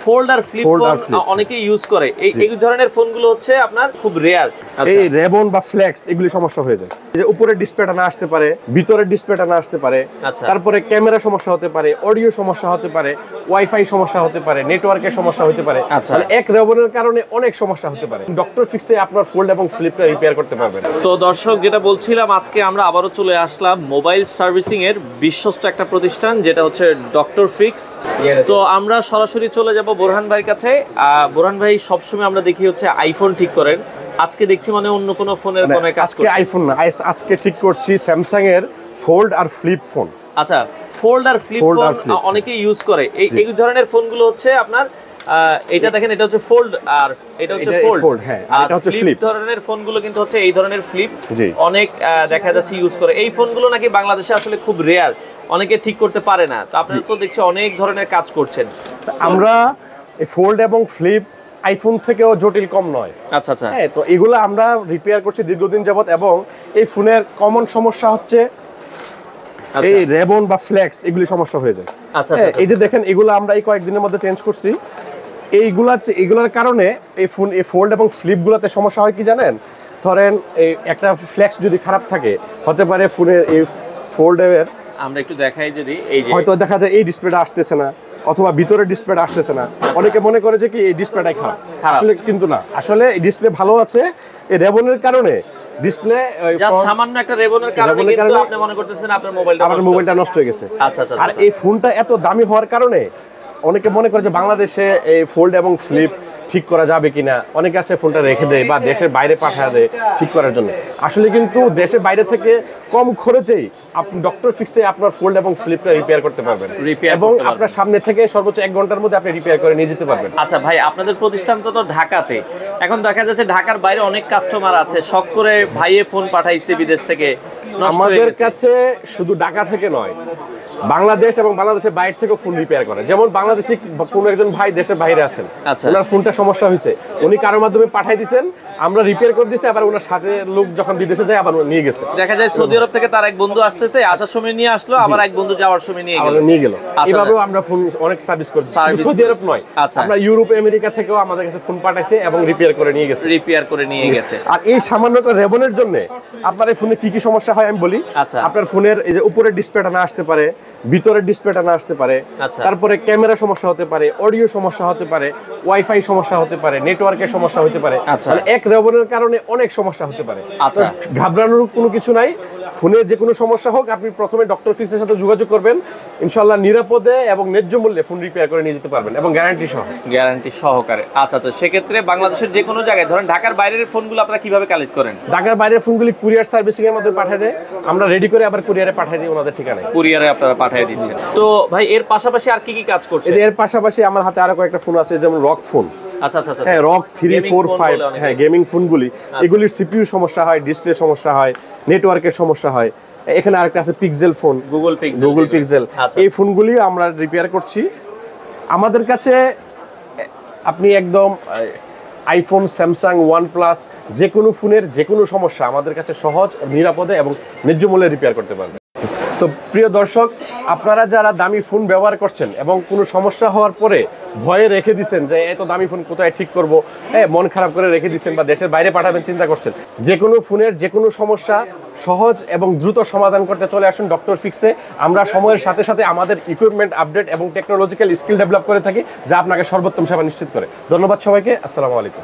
Fold আর flip phone অনেকেই use করে, এই ধরনের ফোনগুলো হচ্ছে আপনার খুব রেয়ার। এই রেবন বা ফ্লেক্স এগুলি সমস্যা হয়ে যায়, যে উপরের ডিসপ্লেটা না আসতে পারে, ভিতরের ডিসপ্লেটা না আসতে পারে, তারপরে ক্যামেরা সমস্যা হতে পারে, অডিও সমস্যা হতে পারে, ওয়াইফাই সমস্যা হতে পারে, নেটওয়ার্কের সমস্যা হতে পারে। মানে এক রেবনের কারণে অনেক সমস্যা হতে পারে। ডক্টর ফিক্সে আপনার ফোল্ড এবং ফ্লিপটা রিপেয়ার করতে পারবেন। তো দর্শক, যেটা বলছিলাম, আজকে আমরা আবারও চলে আসলাম মোবাইল সার্ভিসিং এর বিশ্বস্ত একটা প্রতিষ্ঠান, যেটা হচ্ছে ডক্টর ফিক্স। তো আমরা সরাসরি চলে যাব বোরহান ভাইয়ের কাছে। বোরহান ভাই সবসময় আমরা দেখি হচ্ছে আইফোন ঠিক করেন, আজকে দেখছি মানে অন্য কোনো ফোনের কোনো কাজ করছেন। আজকে আইফোন না, আজকে ঠিক করছি স্যামসাং এর ফোল্ড আর ফ্লিপ ফোন। আচ্ছা, ফোল্ড আর ফ্লিপ ফোন অনেকেই ইউজ করে, এই ধরনের ফোনগুলো হচ্ছে আপনার এটা দেখেন, এটা হচ্ছে ফোল্ড আর এটা হচ্ছে ফোল্ড। হ্যাঁ, আর এটা হচ্ছে ফ্লিপ ধরনের ফোনগুলো কিন্তু হচ্ছে এই ধরনের ফ্লিপ অনেক দেখা যাচ্ছে ইউজ করে। এই ফোনগুলো নাকি বাংলাদেশে আসলে খুব রেয়ার, অনেকে ঠিক করতে পারে না। তো আপনারা তো দেখছি অনেক ধরনের কাজ করছেন। আমরা এই ফোল্ড এবং ফ্লিপ আইফোন থেকেও জটিল কম নয়। আচ্ছা আচ্ছা, হ্যাঁ, তো এগুলো আমরা রিপেয়ার করছি দীর্ঘদিন যাবত। এবং এই ফোনের কমন সমস্যা হচ্ছে এই রেবন বা ফ্লেক্স এগুলি সমস্যা হয়ে যায়। আচ্ছা, এই যে দেখেন, এগুলো আমরা এই কয়েকদিনের মধ্যে চেঞ্জ করছি। এইগুলার কারণে এই ফোল্ড এবং ফ্লিপগুলোতে সমস্যা হয় কি জানেন? ধরেন এই একটা ফ্লেক্স যদি খারাপ থাকে, হতে পারে ফোনের এই ফোল্ডের, আমরা একটু দেখাই যদি, এই যে হয়তো দেখা যায় এই ডিসপ্লেটা আসতেছে না, অথবা ভিতরের ডিসপ্লেটা আসতেছে না। অনেকে মনে করে যে কি এই ডিসপ্লেটাই খারাপ, আসলে কিন্তু না। আসলে এই ডিসপ্লে ভালো আছে, এই রেবনের কারণে ডিসপ্লে সামান্য একটা রেবনের কারণে কিন্তু আপনি মনে করতেছেন আপনার মোবাইলটা নষ্ট হয়ে গেছে। আচ্ছা আচ্ছা, আর এই ফোনটা এত দামি হওয়ার কারণে অনেকে মনে করে যে বাংলাদেশে এই ফোল্ড এবং ফ্লিপ ঠিক করা যাবে কিনা। অনেকে আছে ফোনটা রেখে দেয় বা দেশের বাইরে পাঠিয়ে দেয় ঠিক করার জন্য। আসলে কিন্তু দেশের বাইরে থেকে কম খরচেই আপনি ডক্টর ফিক্সে আপনার ফোল্ড এবং ফ্লিপটা রিপেয়ার করতে পারবেন, এবং আপনার সামনে থেকে সর্বোচ্চ 1 ঘন্টার মধ্যে আপনি রিপেয়ার করে নিয়ে যেতে পারবেন। আচ্ছা ভাই, আপনাদের প্রতিষ্ঠান তো ঢাকাতে, এখন দেখা যাচ্ছে ঢাকার বাইরে অনেক কাস্টমার আছে, শখ করে ভাইয়ে ফোন পাঠাইছে বিদেশ থেকে। আমাদের কাছে শুধু ঢাকা থেকে নয়, বাংলাদেশ এবং বাংলাদেশের বাইরে থেকে ফোন রিপেয়ার করে। যেমন বাংলাদেশে কোনো একজন ভাই দেশের বাইরে আছেন, ওনার ফোনটা সমস্যা হয়েছে, উনি কারোর মাধ্যমে পাঠাই দিয়েছেন, আমরা রিপেয়ার করে দিয়েছি, আবার ওনার সাথে লোক যখন বিদেশে যায় আবার নিয়ে গেছে। দেখা যায় সৌদি আরব থেকে তার এক বন্ধু আসতেছে, আসার সময় নিয়ে আসলো, আবার এক বন্ধু যাওয়ার সময় নিয়ে গেল। এইভাবেও আমরা ফোন অনেক সার্ভিস করি, সৌদি আরব নয়, আমরা ইউরোপ আমেরিকা থেকেও আমাদের কাছে ফোন পাঠাইছে এবং রিপেয়ার করে নিয়ে গেছে। আর এই সামান্য একটা রেবনের জন্য আপনার এই ফোনে কি কি সমস্যা হয় আমি বলি। আপনার ফোনের এই যে উপরের ডিসপ্লেটা না আসতে পারে, ভিতরের ডিসপ্লেটা না আসতে পারে, তারপরে ক্যামেরা সমস্যা হতে পারে, অডিও সমস্যা হতে পারে, ওয়াইফাই সমস্যা হতে পারে, নেটওয়ার্কের সমস্যা হতে পারে। মানে এক রেবনের কারণে অনেক সমস্যা হতে পারে। ঘাবড়ানোর কোনো কিছু নাই, ফোনের যে কোনো সমস্যা হোক আপনি প্রথমে ডক্টর ফিক্সের সাথে যোগাযোগ করবেন, ইনশাআল্লাহ নিরাপদে এবং ন্যায্য মূল্যে ফোন রিপেয়ার করে নিয়ে যেতে পারবেন, এবং গ্যারান্টি সহকারে। আচ্ছা আচ্ছা, সেক্ষেত্রে বাংলাদেশের যে কোনো জায়গায়, ধরেন ঢাকার বাইরের ফোনগুলো আপনারা কিভাবে কালেক্ট করেন? ঢাকার বাইরের ফোনগুলি কুরিয়ার সার্ভিসিং এর মধ্যে পাঠিয়ে দেয়, আমরা রেডি করে আবার কুরিয়ারে পাঠিয়ে দিই ওনাদের ঠিকানায়। কুরিয়ারে আপনারা পাঠিয়ে দিচ্ছেন। তো ভাই, এর পাশাপাশি আর কি কি কাজ করছেন? এর পাশাপাশি আমার হাতে আরো কয়েকটা ফোন আছে, যেমন রক ফোন। আচ্ছা আচ্ছা, হ্যাঁ, রক 3, 4, 5, হ্যাঁ, গেমিং ফোনগুলি, এগুলির সিপিইউ সমস্যা হয়, ডিসপ্লে সমস্যা হয়, নেটওয়ার্কের সমস্যা হয়। এখানে আরেকটা আছে পিক্সেল ফোন, গুগল পিক্সেল। এই ফোনগুলি আমরা রিপেয়ার করছি। আমাদের কাছে আপনি একদম আইফোন, স্যামসাং, ওয়ানপ্লাস, যে কোনো ফোনের যে কোনো সমস্যা আমাদের কাছে সহজ, নিরাপদে এবং ন্যায্য মূল্যে রিপেয়ার করতে পারবেন। তো প্রিয় দর্শক, আপনারা যারা দামি ফোন ব্যবহার করছেন এবং কোনো সমস্যা হওয়ার পরে ভয়ে রেখে দিচ্ছেন যে এত দামি ফোন কোথায় ঠিক করব, মন খারাপ করে রেখে দিচ্ছেন বা দেশের বাইরে পাঠাবেন চিন্তা করছেন, যে কোনো ফোনের যে কোনো সমস্যা সহজ এবং দ্রুত সমাধান করতে চলে আসুন ডক্টর ফিক্সে। আমরা সময়ের সাথে সাথে আমাদের ইকুইপমেন্ট আপডেট এবং টেকনোলজিক্যাল স্কিল ডেভেলপ করে থাকি, যা আপনাকে সর্বোত্তম সেবা নিশ্চিত করে। ধন্যবাদ সবাইকে, আসসালামু আলাইকুম।